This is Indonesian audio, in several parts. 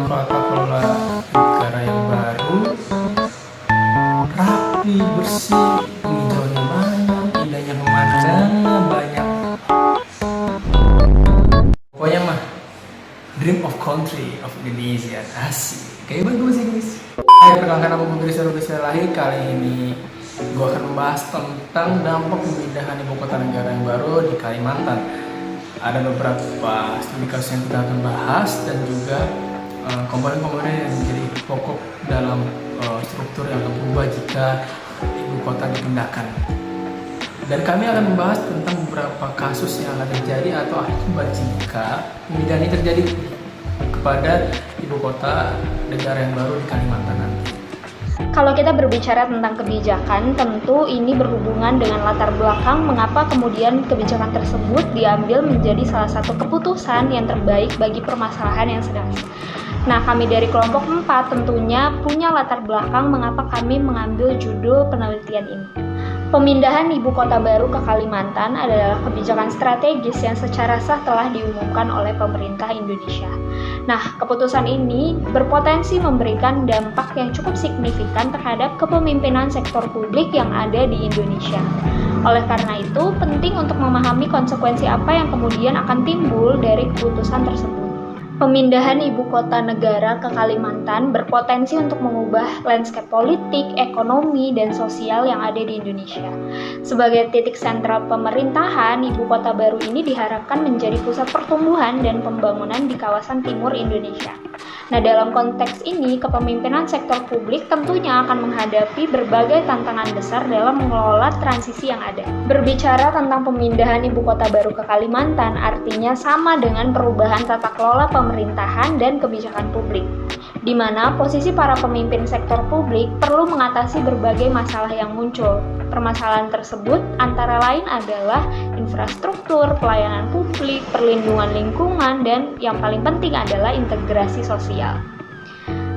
tata kelola negara yang baru rapi, bersih, hijaunya banyak, indahnya pemandangannya banyak. Pokoknya mah dream of country of Indonesia. Asik, kayak bagus sih guys. Hai, perkenalkan nama gue Rizal Lahir. Kali ini gue akan membahas tentang dampak pemindahan ibu kota negara yang baru di Kalimantan. Ada beberapa studi kasus yang kita akan bahas dan juga komponen-komponen yang menjadi pokok dalam struktur yang akan berubah jika ibu kota dipindahkan. Dan kami akan membahas tentang beberapa kasus yang akan terjadi atau akibat jika pemindahan ini terjadi kepada ibu kota negara yang baru di Kalimantan nanti. Kalau kita berbicara tentang kebijakan, tentu ini berhubungan dengan latar belakang mengapa kemudian kebijakan tersebut diambil menjadi salah satu keputusan yang terbaik bagi permasalahan yang sedang. Nah, kami dari kelompok 4 tentunya punya latar belakang mengapa kami mengambil judul penelitian ini. Pemindahan ibu kota baru ke Kalimantan adalah kebijakan strategis yang secara sah telah diumumkan oleh pemerintah Indonesia. Nah, keputusan ini berpotensi memberikan dampak yang cukup signifikan terhadap kepemimpinan sektor publik yang ada di Indonesia. Oleh karena itu, penting untuk memahami konsekuensi apa yang kemudian akan timbul dari keputusan tersebut. Pemindahan ibu kota negara ke Kalimantan berpotensi untuk mengubah landscape politik, ekonomi, dan sosial yang ada di Indonesia. Sebagai titik sentral pemerintahan, ibu kota baru ini diharapkan menjadi pusat pertumbuhan dan pembangunan di kawasan timur Indonesia. Nah, dalam konteks ini, kepemimpinan sektor publik tentunya akan menghadapi berbagai tantangan besar dalam mengelola transisi yang ada. Berbicara tentang pemindahan ibu kota baru ke Kalimantan, artinya sama dengan perubahan tata kelola pemerintahan dan kebijakan publik, di mana posisi para pemimpin sektor publik perlu mengatasi berbagai masalah yang muncul. Permasalahan tersebut antara lain adalah infrastruktur, pelayanan publik, perlindungan lingkungan, dan yang paling penting adalah integrasi sosial.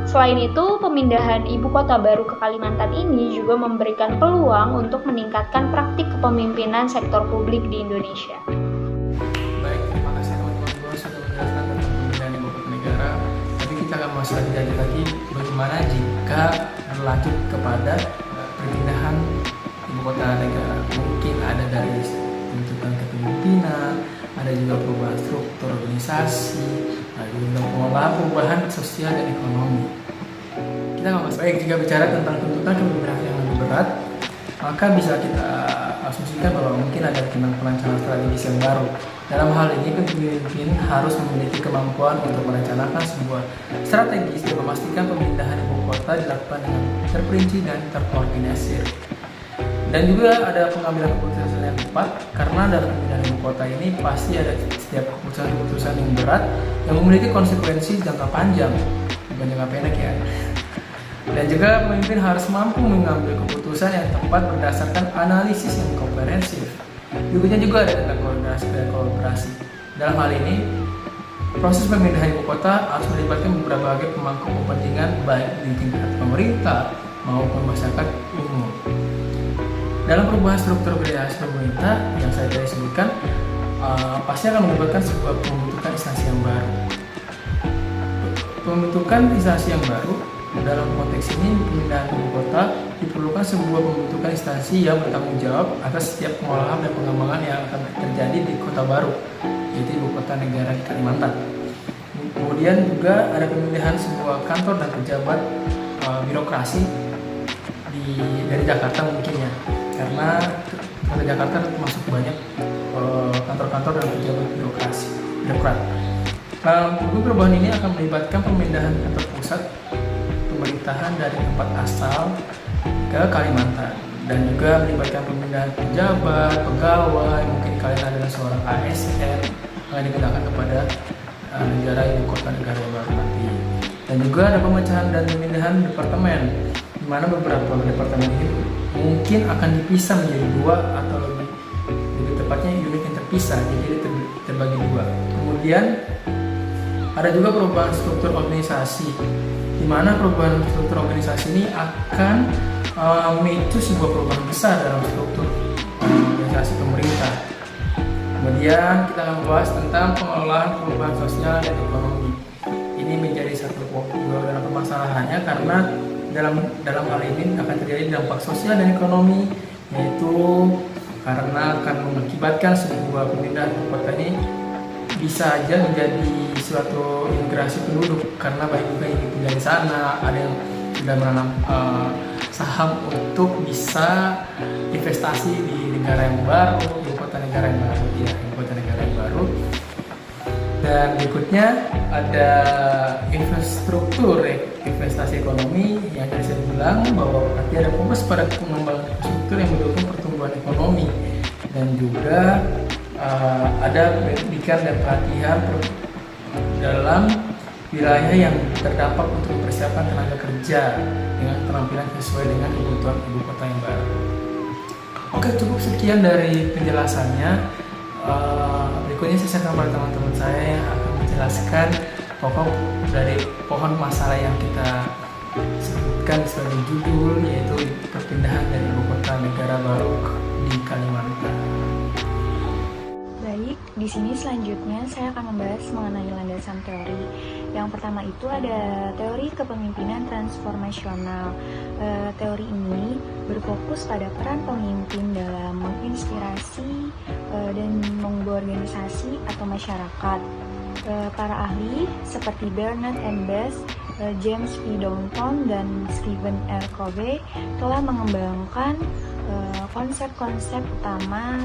Selain itu, pemindahan ibu kota baru ke Kalimantan ini juga memberikan peluang untuk meningkatkan praktik kepemimpinan sektor publik di Indonesia. Baik, terima kasih teman-teman gue sudah menjelaskan tentang pemindahan ibu kota negara. Tapi kita akan masuk lagi bagaimana jika berlanjut kepada perpindahan ibu kota negara. Mungkin ada dari bentukan kepemimpinan, ada juga perubahan struktur organisasi, ada juga perubahan sosial dan ekonomi. Kita nggak mas baik jika bicara tentang tuntutan kepemimpinan yang lebih berat, maka bisa kita asumsikan bahwa mungkin ada tentang perencanaan strategis yang baru. Dalam hal ini, pemimpin harus memiliki kemampuan untuk merencanakan sebuah strategis dan memastikan pemindahan ibu kota dilakukan dengan terperinci dan terkoordinasi. Dan juga ada pengambilan keputusan yang tepat, karena dalam pemindahan ibu kota ini pasti ada setiap keputusan yang berat yang memiliki konsekuensi jangka panjang, bukan jangka pendek ya. Dan juga pemimpin harus mampu mengambil keputusan yang tepat berdasarkan analisis yang komprehensif. Berikutnya juga ada tentang koordinasi dan kolaborasi. Dalam hal ini, proses pemindahan ibu kota harus melibatkan berbagai pemangku kepentingan baik di tingkat pemerintah maupun masyarakat umum. Dalam perubahan struktur organisasi pemerintah yang saya tadi sebutkan, pasti akan melibatkan sebuah pembentukan instansi yang baru. Pembentukan instansi yang baru dalam konteks ini pemindahan ibu kota diperlukan sebuah pembentukan instansi yang bertanggung jawab atas setiap pengolahan dan pengembangan yang akan terjadi di kota baru, yaitu ibu kota negara di Kalimantan. Kemudian juga ada pemindahan sebuah kantor dan pejabat birokrasi dari Jakarta mungkin ya, karena kota Jakarta termasuk banyak kantor-kantor dan pejabat birokrat. Perubahan ini akan melibatkan pemindahan kantor pusat pemerintahan dari tempat asal ke Kalimantan, dan juga melibatkan pemindahan pejabat, pegawai, mungkin kalian adalah seorang ASN yang dipindahkan kepada negara ibu kota negara yang baru nanti. Dan juga ada pemecahan dan pemindahan departemen, di mana beberapa departemen ini mungkin akan dipisah menjadi dua atau lebih tepatnya unit yang terpisah, jadi terbagi dua. Kemudian ada juga perubahan struktur organisasi, di mana perubahan struktur organisasi ini akan memicu sebuah perubahan besar dalam struktur organisasi pemerintah. Kemudian kita akan membahas tentang pengelolaan perubahan sosial dan ekonomi. Ini ini menjadi satu pulau dalam permasalahannya, karena dalam hal ini akan terjadi dampak sosial dan ekonomi, yaitu karena akan mengakibatkan sebuah pemindahan ibu kota ini bisa aja menjadi suatu imigrasi penduduk, karena banyak juga yang tinggal di sana, ada yang sudah menanam saham untuk bisa investasi di negara yang baru, ibu kota negara yang baru, ibu kota negara yang baru. Dan berikutnya ada infrastruktur investasi ekonomi, yang tadi saya bilang bahwa nanti ada fokus pada pengembangan infrastruktur yang mendukung pertumbuhan ekonomi, dan juga ada pendidikan dan pelatihan dalam wilayah yang terdampak untuk mempersiapkan tenaga kerja dengan penampilan sesuai dengan kebutuhan ibu kota yang baru. Oke, cukup sekian dari penjelasannya. Berikutnya saya akan kepada teman-teman saya yang akan menjelaskan pokok dari pohon masalah yang kita sebutkan sebagai judul, yaitu perpindahan dari ibu kota negara baru di Kalimantan. Baik, di sini selanjutnya saya akan membahas mengenai landasan teori. Yang pertama itu ada teori kepemimpinan transformasional. Teori ini berfokus pada peran pemimpin dalam menginspirasi dan mengubah organisasi atau masyarakat. Para ahli seperti Bernard N. Bass, James P. Downton, dan Stephen R. Covey telah mengembangkan konsep-konsep utama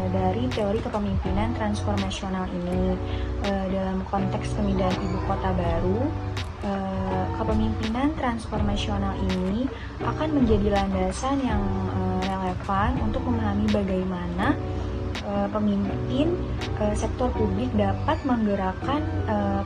dari teori kepemimpinan transformasional ini. Dalam konteks pemindahan ibu kota baru, kepemimpinan transformasional ini akan menjadi landasan yang relevan untuk memahami bagaimana pemimpin sektor publik dapat menggerakkan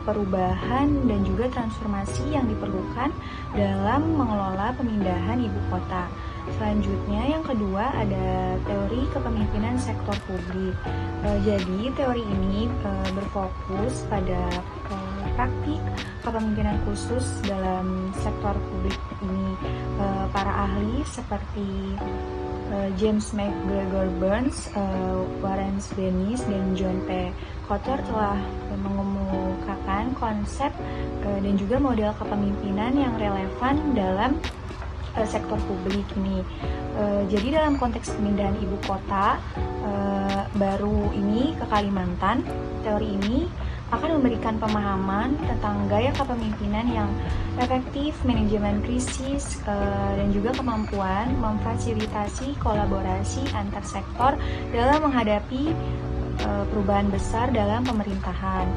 perubahan dan juga transformasi yang diperlukan dalam mengelola pemindahan ibu kota. Selanjutnya yang kedua ada teori kepemimpinan sektor publik. Jadi teori ini berfokus pada praktik kepemimpinan khusus dalam sektor publik ini. Para ahli seperti James McGregor Burns, Warren Bennis, dan John P. Kotter telah mengemukakan konsep dan juga model kepemimpinan yang relevan dalam sektor publik ini. Jadi dalam konteks pemindahan ibu kota baru ini ke Kalimantan, teori ini akan memberikan pemahaman tentang gaya kepemimpinan yang efektif, manajemen krisis, dan juga kemampuan memfasilitasi kolaborasi antar sektor dalam menghadapi perubahan besar dalam pemerintahan.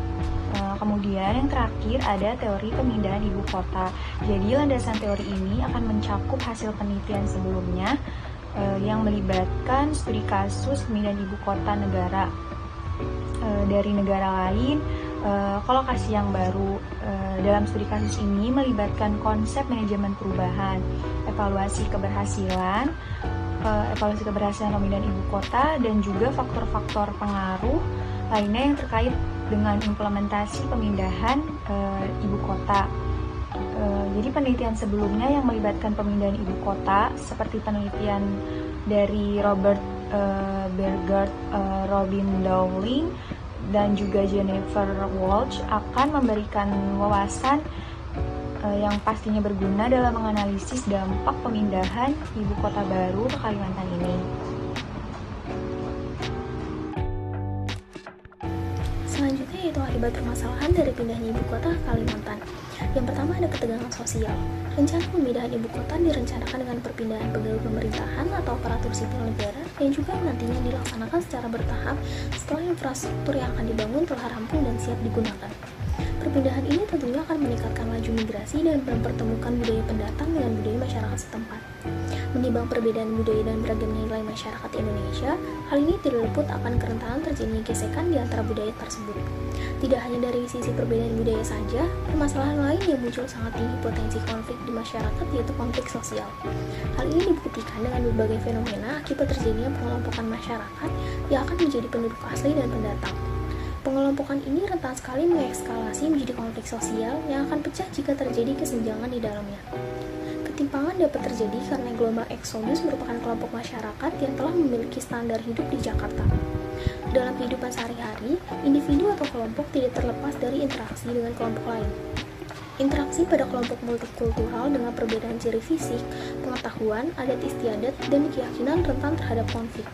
Kemudian yang terakhir ada teori pemindahan ibu kota. Jadi landasan teori ini akan mencakup hasil penelitian sebelumnya yang melibatkan studi kasus pemindahan ibu kota negara dari negara lain ke lokasi yang baru. Dalam studi kasus ini melibatkan konsep manajemen perubahan, evaluasi keberhasilan pemindahan ibu kota, dan juga faktor-faktor pengaruh lainnya yang terkait dengan implementasi pemindahan ibu kota. Jadi penelitian sebelumnya yang melibatkan pemindahan ibu kota seperti penelitian dari Robert Bergert, Robin Dowling, dan juga Jennifer Walsh akan memberikan wawasan yang pastinya berguna dalam menganalisis dampak pemindahan ibu kota baru ke Kalimantan ini. Selanjutnya yaitu akibat permasalahan dari pindahan ibu kota ke Kalimantan. Yang pertama ada ketegangan sosial. Rencana pemindahan ibu kota direncanakan dengan perpindahan pegawai pemerintahan atau aparatur sipil negara yang juga nantinya dilaksanakan secara bertahap setelah infrastruktur yang akan dibangun telah rampung dan siap digunakan. Perpindahan ini tentunya akan meningkatkan laju migrasi dan mempertemukan budaya pendatang dengan budaya masyarakat setempat. Menimbang perbedaan budaya dan beragamnya nilai masyarakat Indonesia, hal ini tidak luput akan kerentanan terjadinya gesekan di antara budaya tersebut. Tidak hanya dari sisi perbedaan budaya saja, permasalahan lain yang muncul sangat tinggi potensi konflik di masyarakat yaitu konflik sosial. Hal ini dibuktikan dengan berbagai fenomena akibat terjadinya pengelompokan masyarakat yang akan menjadi penduduk asli dan pendatang. Pengelompokan ini rentan sekali mengekskalasi menjadi konflik sosial yang akan pecah jika terjadi kesenjangan di dalamnya. Ketimpangan dapat terjadi karena gelombang eksodus merupakan kelompok masyarakat yang telah memiliki standar hidup di Jakarta. Dalam kehidupan sehari-hari, individu atau kelompok tidak terlepas dari interaksi dengan kelompok lain. Interaksi pada kelompok multikultural dengan perbedaan ciri fisik, pengetahuan, adat istiadat, dan keyakinan rentan terhadap konflik.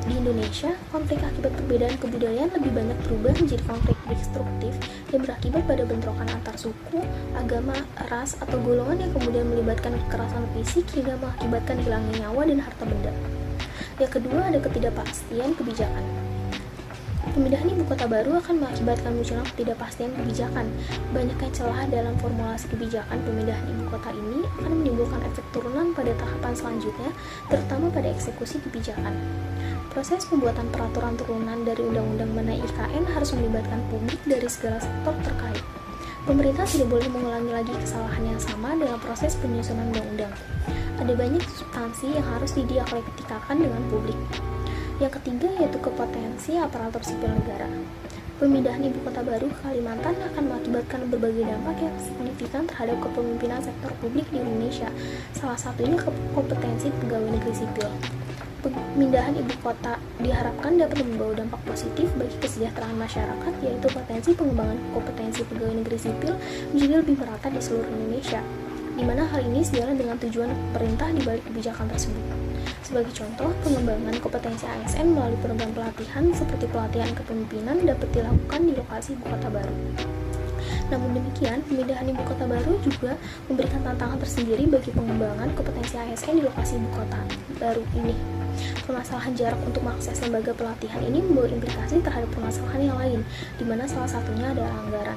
Di Indonesia, konflik akibat perbedaan kebudayaan lebih banyak berubah menjadi konflik destruktif yang berakibat pada bentrokan antar suku, agama, ras, atau golongan yang kemudian melibatkan kekerasan fisik hingga mengakibatkan hilangnya nyawa dan harta benda. Yang kedua, ada ketidakpastian kebijakan. Pemindahan ibu kota baru akan mengakibatkan munculnya ketidakpastian kebijakan. Banyaknya celah dalam formulasi kebijakan pemindahan ibu kota ini akan menimbulkan efek turunan pada tahapan selanjutnya, terutama pada eksekusi kebijakan. Proses pembuatan peraturan turunan dari Undang-Undang Mengenai IKN harus melibatkan publik dari segala sektor terkait. Pemerintah tidak boleh mengulangi lagi kesalahan yang sama dalam proses penyusunan undang-undang. Ada banyak substansi yang harus didialektikakan dengan publik. Yang ketiga yaitu kompetensi aparatur sipil negara. Pemindahan ibu kota baru ke Kalimantan akan mengakibatkan berbagai dampak yang signifikan terhadap kepemimpinan sektor publik di Indonesia. Salah satunya kompetensi pegawai negeri sipil. Pemindahan ibu kota diharapkan dapat membawa dampak positif bagi kesejahteraan masyarakat, yaitu potensi pengembangan kompetensi pegawai negeri sipil menjadi lebih merata di seluruh Indonesia, di mana hal ini sejalan dengan tujuan pemerintah di balik kebijakan tersebut. Sebagai contoh, pengembangan kompetensi ASN melalui program pelatihan seperti pelatihan kepemimpinan dapat dilakukan di lokasi ibu kota baru. Namun demikian, pemindahan ibu kota baru juga memberikan tantangan tersendiri bagi pengembangan kompetensi ASN di lokasi ibu kota baru ini. Permasalahan jarak untuk mengakses lembaga pelatihan ini membawa implikasi terhadap permasalahan yang lain, di mana salah satunya adalah anggaran.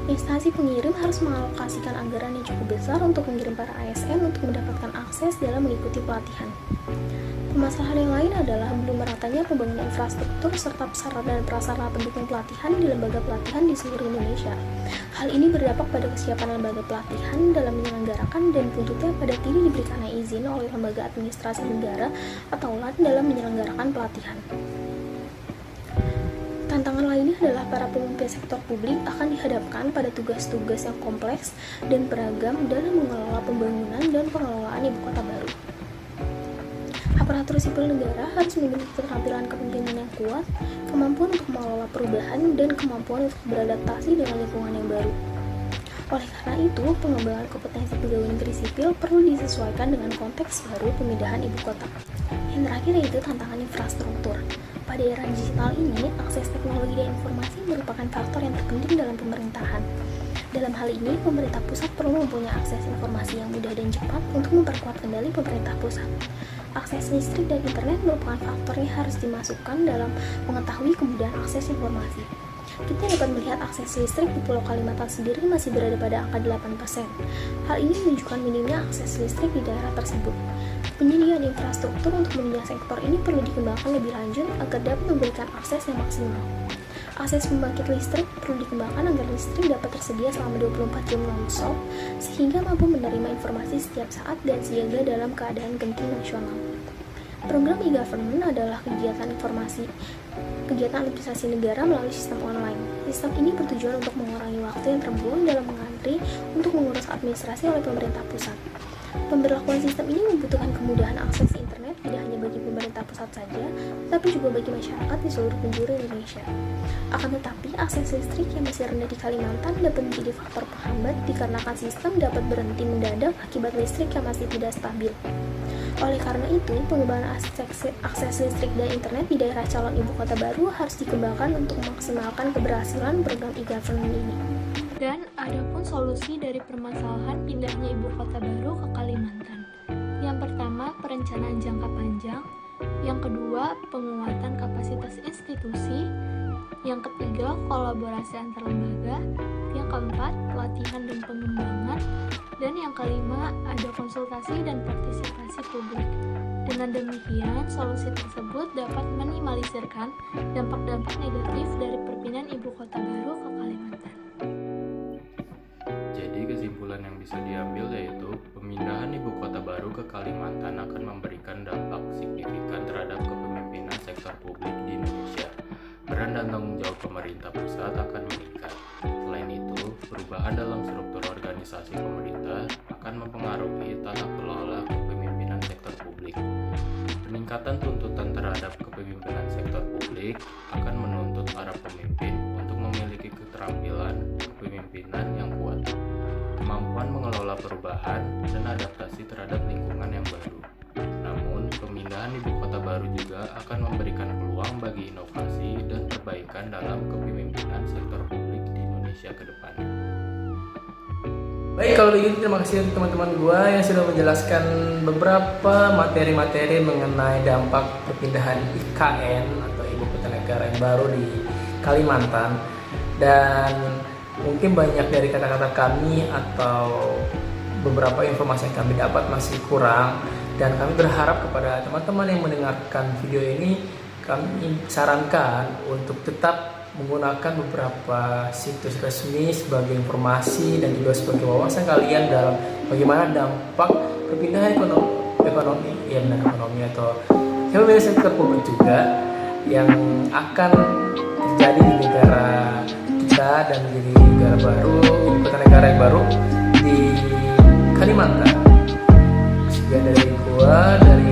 Instansi pengirim harus mengalokasikan anggaran yang cukup besar untuk mengirim para ASN untuk mendapatkan akses dalam mengikuti pelatihan. Permasalahan yang lain adalah belum meratanya pembangunan infrastruktur serta sarana dan prasarana pendukung pelatihan di lembaga pelatihan di seluruh Indonesia. Hal ini berdampak pada kesiapan lembaga pelatihan dalam menyelenggarakan dan buntutnya pada tidak diberikannya izin oleh lembaga administrasi negara atau LAN dalam menyelenggarakan pelatihan. Tantangan lainnya adalah para pemimpin sektor publik akan dihadapkan pada tugas-tugas yang kompleks dan beragam dalam mengelola pembangunan dan pengelolaan ibu kota baru. Aparatur sipil negara harus memiliki keterampilan kepemimpinan yang kuat, kemampuan untuk mengelola perubahan, dan kemampuan untuk beradaptasi dengan lingkungan yang baru. Oleh karena itu, pengembangan kompetensi pegawai negeri sipil perlu disesuaikan dengan konteks baru pemindahan ibu kota. Yang terakhir yaitu tantangan infrastruktur. Pada era digital ini, akses teknologi dan informasi merupakan faktor yang terpenting dalam pemerintahan. Dalam hal ini, pemerintah pusat perlu mempunyai akses informasi yang mudah dan cepat untuk memperkuat kendali pemerintah pusat. Akses listrik dan internet merupakan faktor yang harus dimasukkan dalam mengetahui kemudahan akses informasi. Kita dapat melihat akses listrik di Pulau Kalimantan sendiri masih berada pada angka 8%. Hal ini menunjukkan minimnya akses listrik di daerah tersebut. Penyediaan infrastruktur untuk menunjang sektor ini perlu dikembangkan lebih lanjut agar dapat memberikan akses yang maksimal. Akses pembangkit listrik perlu dikembangkan agar listrik dapat tersedia selama 24 jam non-stop sehingga mampu menerima informasi setiap saat dan siaga dalam keadaan genting nasional. Program e-government adalah kegiatan administrasi negara melalui sistem online. Sistem ini bertujuan untuk mengurangi waktu yang terbuang dalam mengantri untuk mengurus administrasi oleh pemerintah pusat. Pemberlakuan sistem ini membutuhkan kemudahan akses internet tidak hanya bagi pemerintah pusat saja, tetapi juga bagi masyarakat di seluruh penjuru Indonesia. Akan tetapi, akses listrik yang masih rendah di Kalimantan dapat menjadi faktor penghambat dikarenakan sistem dapat berhenti mendadak akibat listrik yang masih tidak stabil. Oleh karena itu, pengembangan akses listrik dan internet di daerah calon ibu kota baru harus dikembangkan untuk memaksimalkan keberhasilan program e-government ini. Dan adapun solusi dari permasalahan pindahnya ibu kota baru ke Kalimantan. Yang pertama, perencanaan jangka panjang. Yang kedua, penguatan kapasitas institusi. Yang ketiga, kolaborasi antar lembaga. Yang keempat, pelatihan dan pengembangan. Dan yang kelima, ada konsultasi dan partisipasi publik. Dengan demikian, solusi tersebut dapat minimalisirkan dampak-dampak negatif dari perpindahan ibu kota baru ke Kalimantan. Jadi kesimpulan yang bisa diambil yaitu pemindahan ibu kota baru ke Kalimantan akan memberikan dampak signifikan terhadap kepemimpinan sektor publik di Indonesia. Peran dan tanggung jawab pemerintah pusat akan meningkat. Selain itu, perubahan dalam struktur organisasi pemerintah akan mempengaruhi tata kelola kepemimpinan sektor publik. Peningkatan tuntutan terhadap kepemimpinan sektor publik akan menuntut para pemimpin untuk memiliki keterampilan kepemimpinan yang kuat. kemampuan mengelola perubahan dan adaptasi terhadap lingkungan yang baru. Namun, pemindahan ibu kota baru juga akan memberikan peluang bagi inovasi dan perbaikan dalam kepemimpinan sektor publik di Indonesia ke depan. Baik, kalau begitu terima kasih untuk teman-teman gua yang sudah menjelaskan beberapa materi-materi mengenai dampak perpindahan IKN atau Ibu Kota Negara yang baru di Kalimantan. Dan mungkin banyak dari kata-kata kami atau beberapa informasi yang kami dapat masih kurang, dan kami berharap kepada teman-teman yang mendengarkan video ini, kami sarankan untuk tetap menggunakan beberapa situs resmi sebagai informasi dan juga sebagai wawasan kalian dalam bagaimana dampak perpindahan ekonomi atau sektor publik juga yang akan terjadi di negara kita dan menjadi negara baru, ibu kota negara yang baru di Kalimantan. Sekian dari gua, dari